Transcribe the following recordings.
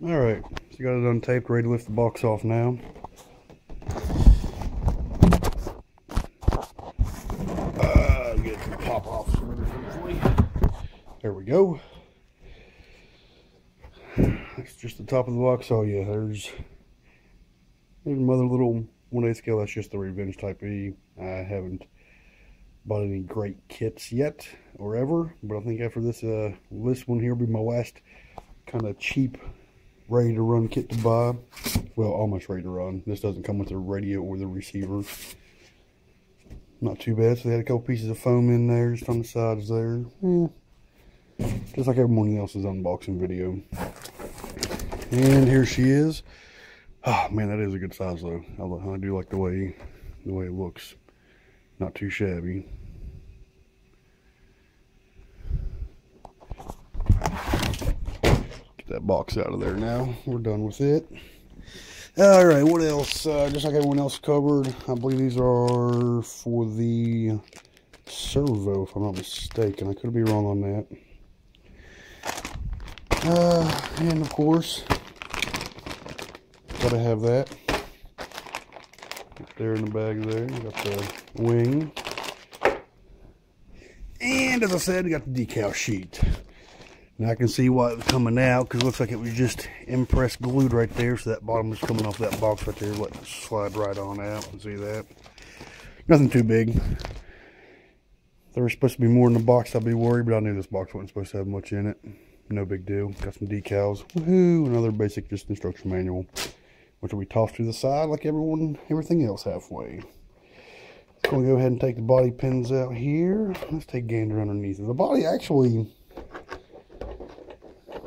Alright, so got it untaped, ready to lift the box off now. Get some pop offs. There we go. That's just the top of the box. Oh yeah, there's another little 1/8 scale. That's just the Revenge Type E. I haven't bought any great kits yet or ever, but I think after this one here will be my last kind of cheap ready to run kit to buy. Well, almost ready to run. This doesn't come with the radio or the receiver. Not too bad. So they had a couple pieces of foam in there just on the sides there. Just like everyone else's unboxing video. And here she is. Oh man, that is a good size though. I do like the way it looks. Not too shabby. Get that box out of there now. We're done with it. Alright, what else? Just like everyone else covered, I believe these are for the servo, if I'm not mistaken. I could be wrong on that. And of course, gotta have that. Up there in the bag there. You got the wing. And as I said, we got the decal sheet. Now I can see why it was coming out, because it looks like it was just impress glued right there. So that bottom is coming off that box right there, letting it slide right on out. You can see that. Nothing too big. If there was supposed to be more in the box, I'd be worried, but I knew this box wasn't supposed to have much in it. No big deal. Got some decals. Woohoo! Another basic just instruction manual, which will be tossed to the side like everything else halfway. I'm going to go ahead and take the body pins out here. Let's take a gander underneath it. The body actually,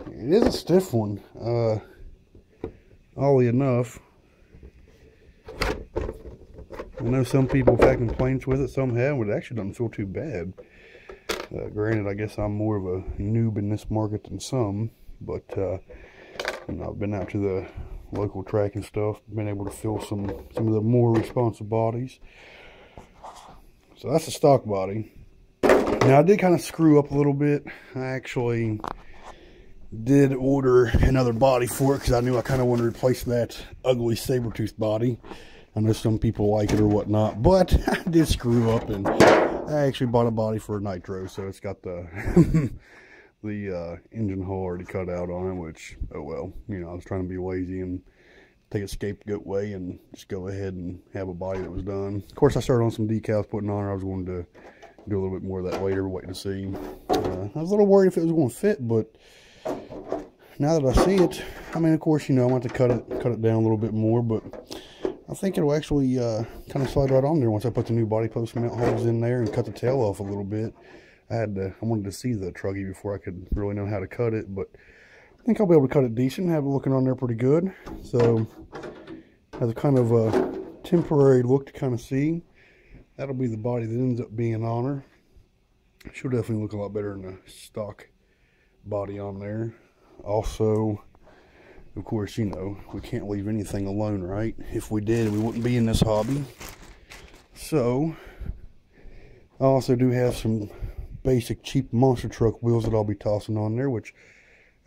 it is a stiff one. Oddly enough, I know some people have had complaints with it, some have, but it actually doesn't feel too bad. Granted, I guess I'm more of a noob in this market than some, but I've been out to the local track and stuff, been able to feel some of the more responsive bodies. So that's the stock body. Now I did kind of screw up a little bit. I actually did order another body for it because I knew I kind of wanted to replace that ugly Sabertooth body. I know some people like it or whatnot, but I did screw up and I actually bought a body for a Nitro, so it's got the the engine hull already cut out on it, which, oh well, you know, I was trying to be lazy and take a scapegoat way and just go ahead and have a body that was done. Of course, I started on some decals putting on her. I was going to do a little bit more of that later, waiting to see. I was a little worried if it was going to fit, but now that I see it, I mean, of course, you know, I want to cut it down a little bit more, but I think it'll actually kind of slide right on there once I put the new body post mount holes in there and cut the tail off a little bit. I wanted to see the Turnigy before I could really know how to cut it, but I think I'll be able to cut it decent, have it looking on there pretty good. So, as a kind of a temporary look to kind of see, that'll be the body that ends up being on her. She'll definitely look a lot better than the stock body on there. Also, of course, you know, we can't leave anything alone, right? If we did, we wouldn't be in this hobby. So, I also do have some basic cheap monster truck wheels that I'll be tossing on there, which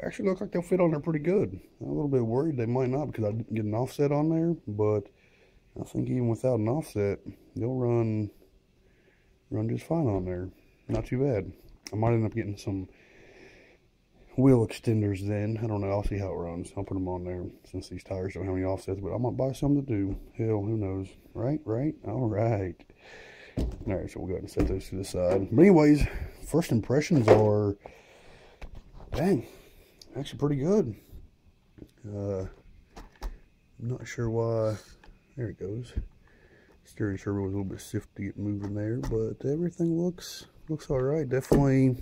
actually look like they'll fit on there pretty good. I'm a little bit worried they might not because I didn't get an offset on there, but I think even without an offset, they'll run just fine on there. Not too bad. I might end up getting some wheel extenders then. I don't know. I'll see how it runs. I'll put them on there since these tires don't have any offsets, but I might buy some to do. Hell, who knows? Right? All right. Alright, so we'll go ahead and set those to the side. But anyways, first impressions are, dang, actually pretty good. I'm not sure why. There it goes. Steering servo was a little bit stiff to get moving there, but everything looks all right. Definitely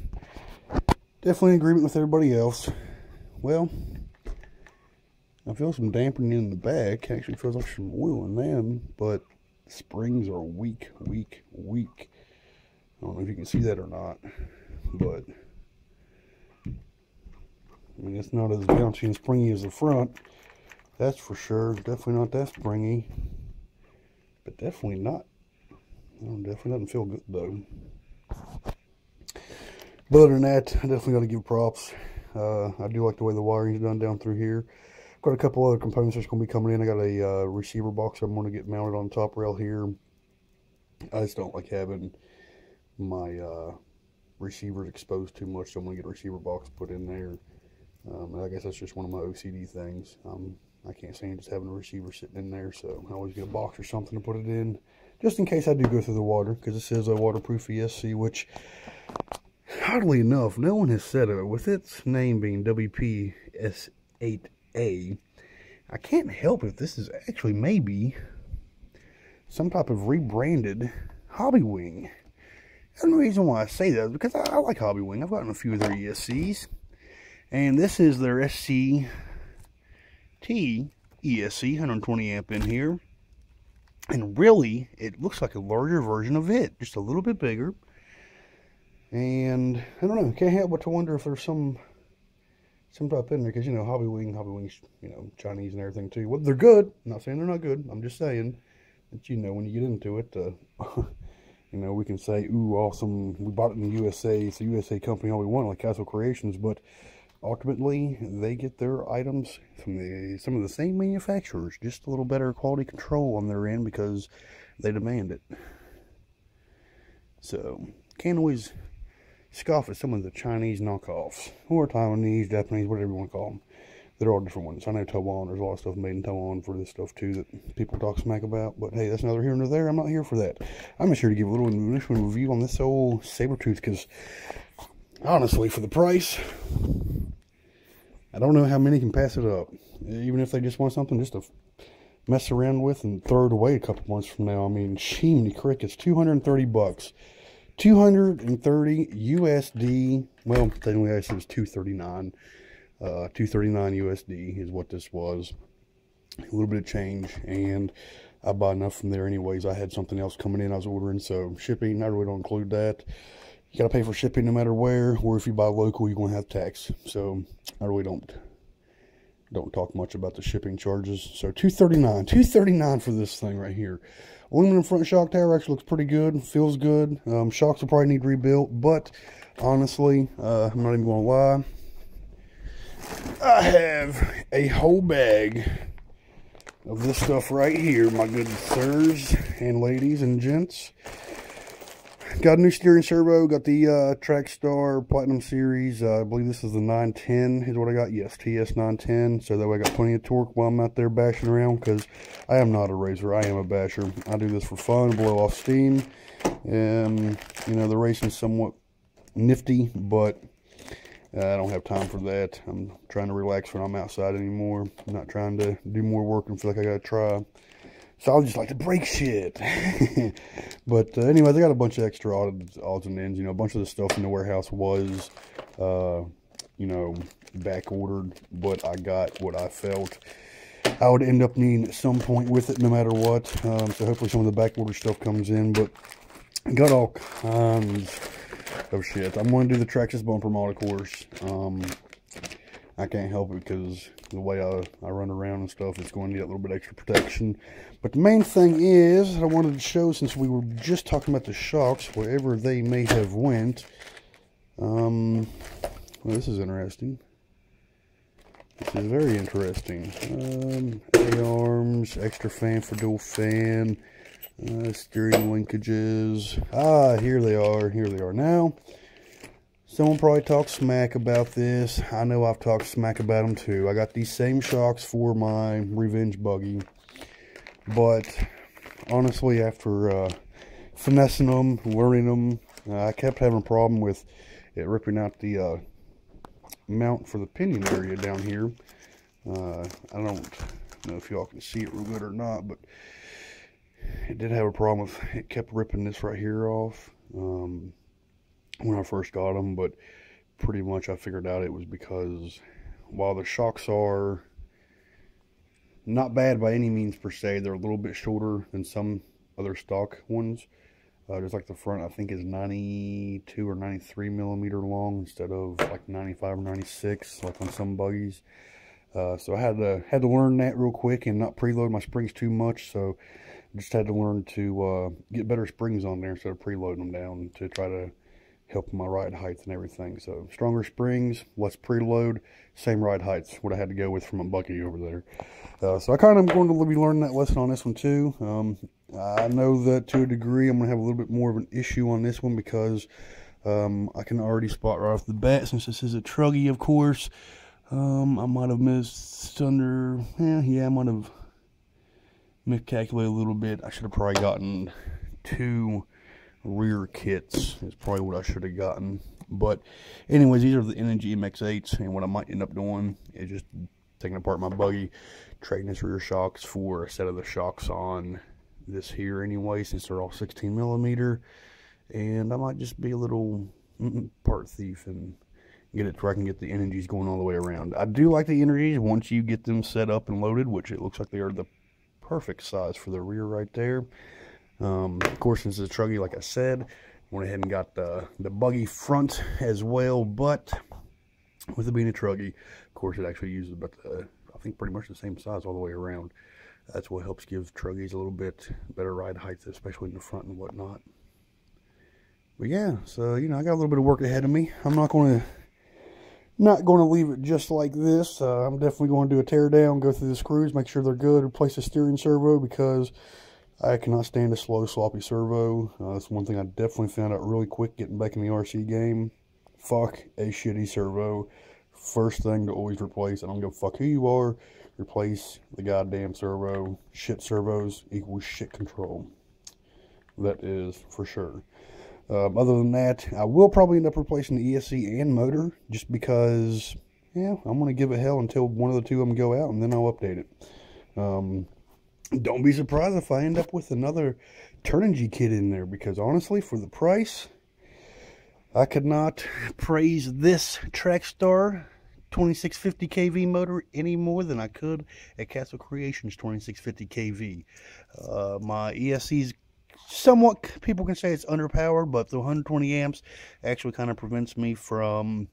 in agreement with everybody else. Well, I feel some dampening in the back. Actually feels like some oil in them, but springs are weak. I don't know if you can see that or not, but I mean, it's not as bouncy and springy as the front, that's for sure. Definitely not that springy, but definitely not. Definitely doesn't feel good though. But other than that, I definitely got to give props. I do like the way the wiring's done down through here. Got a couple other components that's going to be coming in. I got a receiver box I'm going to get mounted on the top rail here. I just don't like having my receivers exposed too much, so I'm going to get a receiver box put in there. I guess that's just one of my OCD things. I can't stand just having a receiver sitting in there, so I always get a box or something to put it in, just in case I do go through the water, because it says a waterproof ESC, which, oddly enough, no one has said it. With its name being WPS8A, I can't help if this is actually maybe some type of rebranded Hobby Wing. And the reason why I say that is because I like Hobby Wing. I've gotten a few of their ESCs. And this is their SCT ESC, 120 amp in here. And really, it looks like a larger version of it. Just a little bit bigger. And, I don't know, can't help but to wonder if there's some type in there. Because, you know, Hobby Wing's, you know, Chinese and everything too. Well, they're good. I'm not saying they're not good. I'm just saying that, you know, when you get into it, you know, we can say, ooh, awesome, we bought it in the USA. It's a USA company, all we want, like Castle Creations. But ultimately, they get their items from some of the same manufacturers. Just a little better quality control on their end because they demand it. So, can't always scoff at some of the Chinese knockoffs. Or Taiwanese, Japanese, whatever you want to call them. They're all different ones. I know Taiwan, there's a lot of stuff made in Taiwan for this stuff too that people talk smack about. But hey, that's neither here nor there. I'm not here for that. I'm just here to give a little initial review on this old Sabertooth because, honestly, for the price, I don't know how many can pass it up. Even if they just want something just to mess around with and throw it away a couple months from now. I mean, Shimmy Crickets, 230 bucks. 230 USD. Well, technically I said it was 239. 239 USD is what this was. A little bit of change, and I bought enough from there anyways. I had something else coming in I was ordering, so shipping, I really don't include that. You gotta pay for shipping no matter where, or if you buy local, you're gonna have tax. So I really don't talk much about the shipping charges. So $239 for this thing right here. Aluminum front shock tower actually looks pretty good, feels good. Shocks will probably need rebuilt, but honestly, I'm not even gonna lie, I have a whole bag of this stuff right here, my good sirs and ladies and gents. Got a new steering servo, got the Trackstar Platinum Series. I believe this is the 910 is what I got. Yes, TS 910. So that way I got plenty of torque while I'm out there bashing around, because I am not a racer, I am a basher. I do this for fun, blow off steam. And, you know, the racing's somewhat nifty, but I don't have time for that. I'm trying to relax when I'm outside anymore. I'm not trying to do more work and feel like I gotta try. So I just like to break shit. But anyway, they got a bunch of extra odds and ends. You know, a bunch of the stuff in the warehouse was, you know, back ordered. But I got what I felt I would end up needing at some point with it, no matter what. So hopefully some of the back order stuff comes in. But I got all kinds of shit. I'm going to do the Traxxas bumper mod, of course. I can't help it because the way I run around and stuff, it's going to need a little bit extra protection. But the main thing is, I wanted to show, since we were just talking about the shocks, wherever they may have went. Well, this is interesting. This is very interesting. A-arms, extra fan for dual fan, steering linkages. Ah, here they are. Here they are now. Someone probably talked smack about this. I know I've talked smack about them too. I got these same shocks for my Revenge buggy. But honestly, after finessing them, learning them, I kept having a problem with it ripping out the mount for the pinion area down here. I don't know if y'all can see it real good or not, but it did have a problem with it. Kept ripping this right here off. When I first got them, but pretty much I figured out it was because while the shocks are not bad by any means per se, they're a little bit shorter than some other stock ones. Just like the front, I think, is 92 or 93 millimeter long instead of like 95 or 96 like on some buggies. So I had to learn that real quick and not preload my springs too much. So I just had to learn to get better springs on there instead of preloading them down to try to help my ride heights and everything. So stronger springs, less preload, same ride heights, what I had to go with from a bucky over there. So I kind of am going to be learning that lesson on this one too. I know that to a degree I'm going to have a little bit more of an issue on this one because I can already spot right off the bat, since this is a truggy, of course. I might have missed under, I might have miscalculated a little bit. I should have probably gotten 2 rear kits is probably what I should have gotten. But anyways, these are the Turnigy MX8s, and what I might end up doing is just taking apart my buggy, trading its rear shocks for a set of the shocks on this here anyway, since they're all 16mm. And I might just be a little part thief and get it where I can get the Turnigys going all the way around. I do like the Turnigys once you get them set up and loaded, which it looks like they are the perfect size for the rear right there. Of course, since it's a truggy, like I said, went ahead and got the buggy front as well. But with it being a truggy, of course, it actually uses about I think pretty much the same size all the way around. That's what helps give truggies a little bit better ride height, especially in the front and whatnot. But yeah, so I got a little bit of work ahead of me. I'm not going to leave it just like this. I'm definitely going to do a tear down, go through the screws, make sure they're good, replace the steering servo, because I cannot stand a slow, sloppy servo. That's one thing I definitely found out really quick getting back in the RC game. Fuck a shitty servo. First thing to always replace. I don't give a fuck who you are. Replace the goddamn servo. Shit servos equals shit control. That is for sure. Other than that, I will probably end up replacing the ESC and motor, just because, I'm going to give it hell until one of the two of them go out, and then I'll update it. Don't be surprised if I end up with another Turnigy kit in there, because honestly, for the price, I could not praise this Trackstar 2650 kV motor any more than I could a Castle Creations 2650 kV. My ESC's somewhat, people can say it's underpowered, but the 120 amps actually kind of prevents me from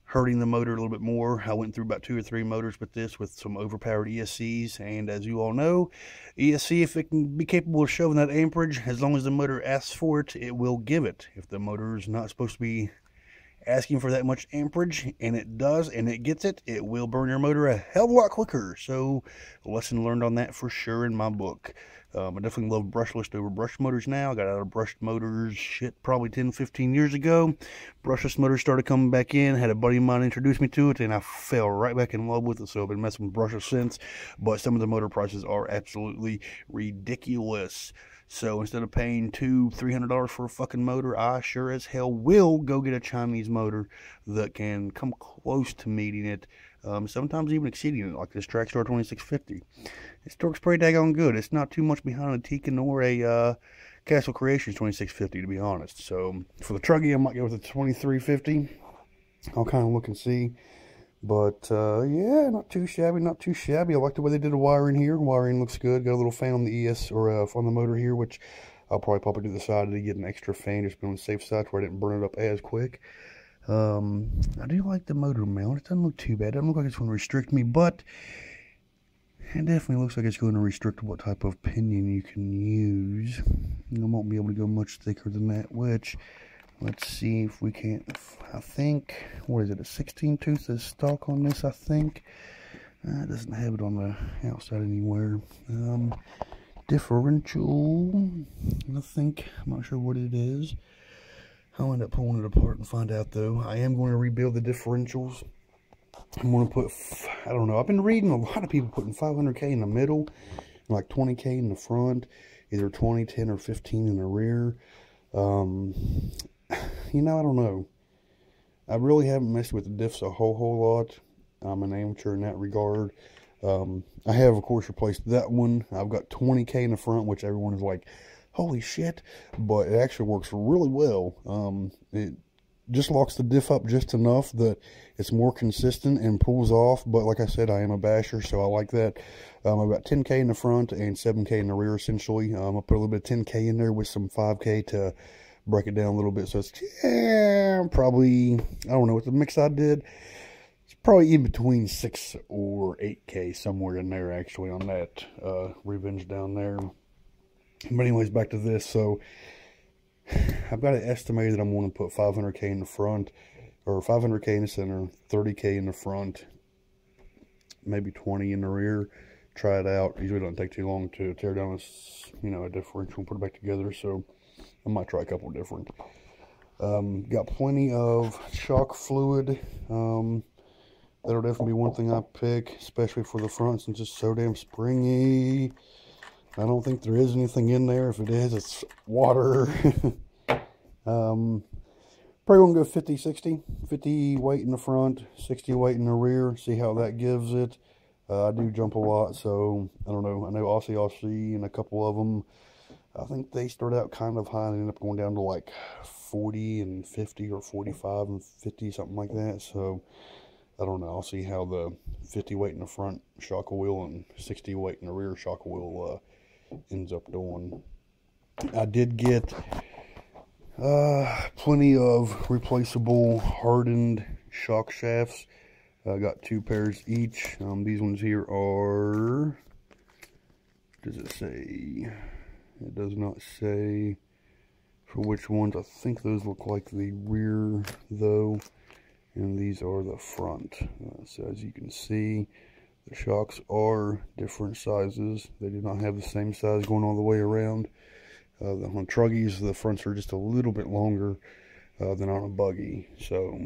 hurting the motor a little bit more. I went through about 2 or 3 motors with this, with some overpowered ESCs, and as you all know, ESC, if it can be capable of showing that amperage, as long as the motor asks for it, it will give it. If the motor is not supposed to be asking for that much amperage, and it does, and it gets it, it will burn your motor a hell of a lot quicker. So, lesson learned on that for sure in my book. I definitely love brushless over brushed motors now. I got out of brushed motors, probably 10, 15 years ago. Brushless motors started coming back in. Had a buddy of mine introduce me to it, and I fell right back in love with it. So I've been messing with brushless since. But some of the motor prices are absolutely ridiculous. So instead of paying $200-300 for a fucking motor, I sure as hell will go get a Chinese motor that can come close to meeting it. Sometimes even exceeding it, like this Trackstar 2650. It works pretty daggone good. It's not too much behind a Tekin or a Castle Creations 2650, to be honest. So for the truggy, I might go with the 2350. I'll kind of look and see. But yeah, not too shabby, not too shabby. I like the way they did the wiring here. Wiring looks good. Got a little fan on the ES, or on the motor here, which I'll probably pop it to the side to get an extra fan, just on the safe side where I didn't burn it up as quick. I do like the motor mount. It doesn't look too bad. It doesn't look like it's going to restrict me, but it definitely looks like it's going to restrict what type of pinion you can use. I won't be able to go much thicker than that, which, let's see if we can't, I think, what is it, a 16 tooth is stock on this, I think. It doesn't have it on the outside anywhere. Differential, I think, I'm not sure what it is. I'll end up pulling it apart and find out, though. I am going to rebuild the differentials. I'm going to put, I don't know, I've been reading a lot of people putting 500K in the middle, like 20K in the front, either 20, 10, or 15 in the rear. You know, I don't know. I really haven't messed with the diffs a whole lot. I'm an amateur in that regard. I have, of course, replaced that one. I've got 20K in the front, which everyone is like, holy shit, but it actually works really well. It just locks the diff up just enough that it's more consistent and pulls off, but like I said, I am a basher, so I like that. I've got 10K in the front and 7K in the rear, essentially. I'll put a little bit of 10K in there with some 5K to break it down a little bit, so it's probably, I don't know what the mix I did. It's probably in between 6 or 8K, somewhere in there, actually, on that Revenge down there. But anyways, back to this. So I've got it estimated that I'm going to put 500K in the front, or 500K in the center, 30K in the front, maybe 20 in the rear. Try it out. Usually it doesn't take too long to tear down a differential and put it back together, so I might try a couple different. Got plenty of shock fluid. That'll definitely be one thing I pick, especially for the front since it's so damn springy. I don't think there is anything in there. If it is, it's water. Probably gonna go 50-60. 50 weight in the front, 60 weight in the rear. See how that gives it. I do jump a lot, so I don't know. I know Aussie and a couple of them, I think they start out kind of high and end up going down to like 40 and 50 or 45 and 50, something like that. So I don't know. I'll see how the 50 weight in the front shock wheel and 60 weight in the rear shock wheel ends up doing. I did get plenty of replaceable hardened shock shafts. I got 2 pairs each. These ones here are, does it say? It does not say for which ones. I think those look like the rear though, and these are the front. So as you can see, the shocks are different sizes. They do not have the same size going all the way around. On Truggies, the fronts are just a little bit longer than on a buggy. So,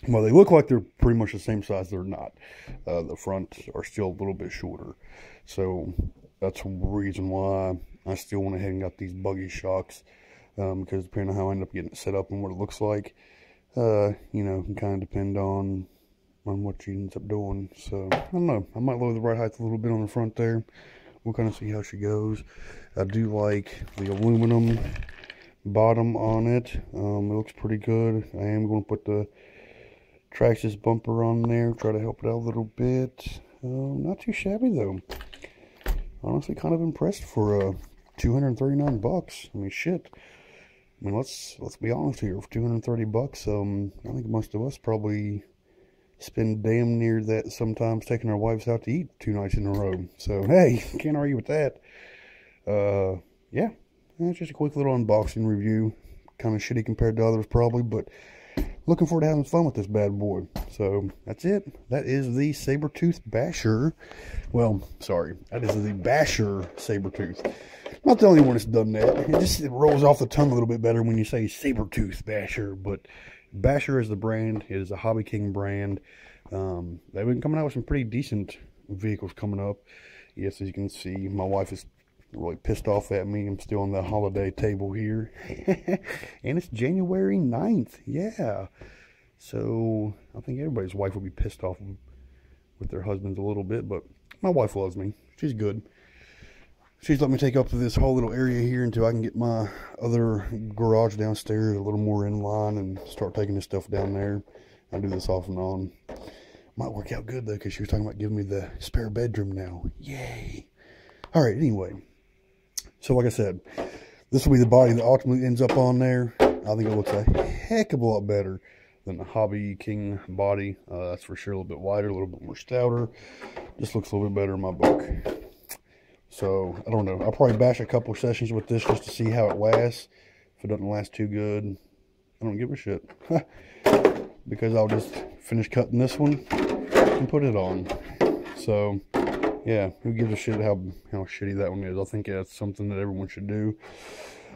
well, they look like they're pretty much the same size. They're not. The fronts are still a little bit shorter. So that's the reason why I still went ahead and got these buggy shocks. Because depending on how I end up getting it set up and what it looks like, can kind of depend on what she ends up doing. So I don't know. I might lower the ride height a little bit on the front there. We'll kind of see how she goes. I do like the aluminum bottom on it. It looks pretty good. I am going to put the Traxxas bumper on there, try to help it out a little bit. Not too shabby though. Honestly, kind of impressed for 239 bucks. I mean, shit. I mean, let's be honest here. For 230 bucks, I think most of us probably spend damn near that sometimes taking our wives out to eat 2 nights in a row. So, hey, can't argue with that. Yeah, it's just a quick little unboxing review. Kind of shitty compared to others probably, but looking forward to having fun with this bad boy. So, that's it. That is the Sabertooth Basher. Well, sorry. That is the Basher Sabertooth. Not the only one that's done that. It rolls off the tongue a little bit better when you say Sabertooth Basher, but Basher is the brand. It is a Hobby King brand. They've been coming out with some pretty decent vehicles coming up. Yes, as you can see, my wife is really pissed off at me. I'm still on the holiday table here. And it's January 9th. Yeah. So, I think everybody's wife will be pissed off with their husbands a little bit, but my wife loves me. She's good. She's let me take up to this whole little area here until I can get my other garage downstairs a little more in line and start taking this stuff down there. I do this off and on. Might work out good though, because she was talking about giving me the spare bedroom now. Yay. Alright, anyway. So like I said, this will be the body that ultimately ends up on there. I think it looks a heck of a lot better than the Hobby King body. That's for sure a little bit wider, a little bit more stouter. Just looks a little bit better in my book. So, I don't know. I'll probably bash a couple sessions with this just to see how it lasts. If it doesn't last too good, I don't give a shit. Because I'll just finish cutting this one and put it on. So, yeah, who gives a shit how shitty that one is. I think that's something that everyone should do.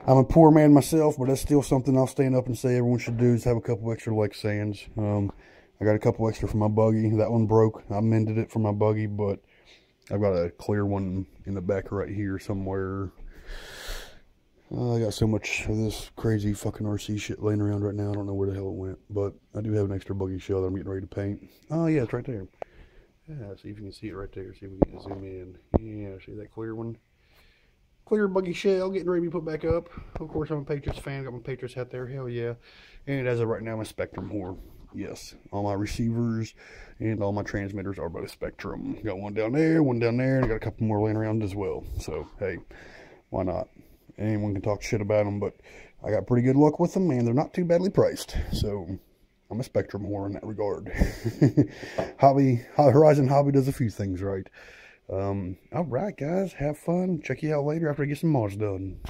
I'm a poor man myself, but that's still something I'll stand up and say everyone should do, is have a couple extra Lexans. I got a couple extra for my buggy. That one broke. I mended it for my buggy, but I've got a clear one in the back right here somewhere. I got so much of this crazy fucking RC shit laying around right now. I don't know where the hell it went. But I do have an extra buggy shell that I'm getting ready to paint. Oh, yeah, it's right there. Yeah, see if you can see it right there. See if we can zoom in. Yeah, see that clear one? Clear buggy shell getting ready to be put back up. Of course, I'm a Patriots fan. Got my Patriots hat there. Hell yeah. And as of right now, I'm a Spectrum whore. Yes, all my receivers and all my transmitters are both Spectrum. Got one down there, and I got a couple more laying around as well. So, hey, why not? Anyone can talk shit about them, but I got pretty good luck with them, and they're not too badly priced. So, I'm a Spectrum whore in that regard. Horizon Hobby does a few things right. Alright, guys, have fun. Check you out later after I get some mods done.